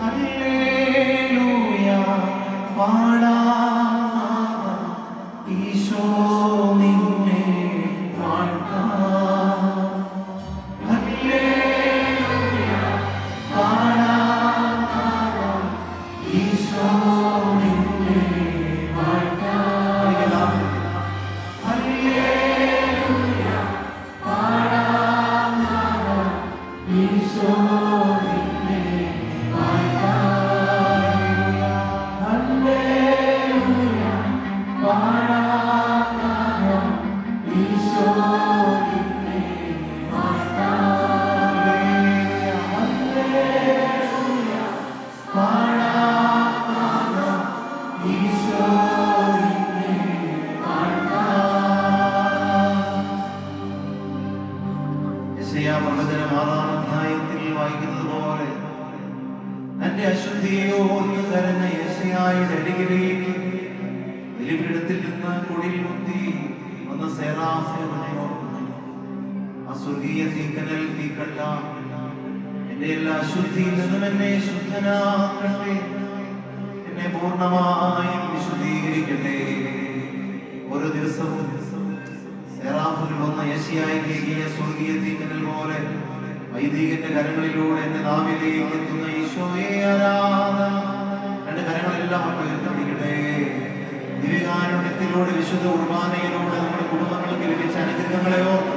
Hallelujah പാടാം ഈശോ നിന്നെ വാഴ്ത്താം. Hallelujah പാടാം ഈശോ നിന്നെ വാഴ്ത്താം. ഹല്ലേലൂയ പാടാം ഈശോ നിന്നെ വാഴ്ത്താം. ഹല്ലേലൂയ പാടാം ഈശോ നിന്നെ വാഴ്ത്താം. ഹല്ലേലൂയ പാടാം ഈശോ നിന്നെ വാഴ്ത്താം. യെശയ്യാ പ്രവചനം 6-ാം അധ്യായത്തിൽ വായിക്കുന്നത് പോലെ തന്റെ അശുദ്ധിയെ ഓർത്ത് കരഞ്ഞ യെശയ്യായുടെ അരികിലേക്ക് ബലിപീഠത്തിൽ നിന്ന് കൊടിൽ കുത്തി വന്ന സേറാഫിനെ ഓർക്കുന്നു. ആ സ്വർഗീയ തീക്കനൽ തീക്കട്ട എന്റെ എല്ലാ അശുദ്ധിയിൽ നിന്നും എന്നെ ശുദ്ധനാക്കട്ടെ, എന്നെ പൂർണ്ണമായും വിശുദ്ധീകരിക്കട്ടെ. ഓരോ ദിവസവും സെറാഫുകൾ വന്ന യെശയ്യായിലേക്ക് സ്വർഗീയ തീക്കനൽ പോലെ വൈദികന്റെ കരങ്ങളിലൂടെ എന്റെ നാവിലേക്ക് എത്തുന്ന ഈശോയെ ആരാധന. രണ്ട് കരങ്ങളെല്ലാം ഉയർത്തിപ്പിടിക്കട്ടെ. ദിവ്യകാരുണ്യത്തിലൂടെ വിശുദ്ധ കുർബാനയിലൂടെ നമ്മുടെ കുടുംബങ്ങൾക്ക് ലഭിച്ച അനുഗ്രഹങ്ങളെ ഓർത്ത്,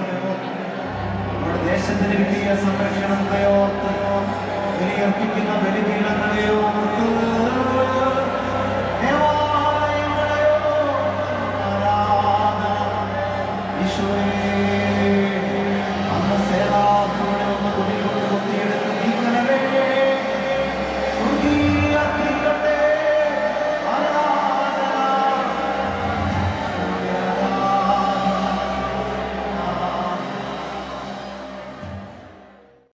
നമ്മുടെ ദേശത്തിന് കിട്ടിയ സംരക്ഷണത്തെ ഓർത്ത്,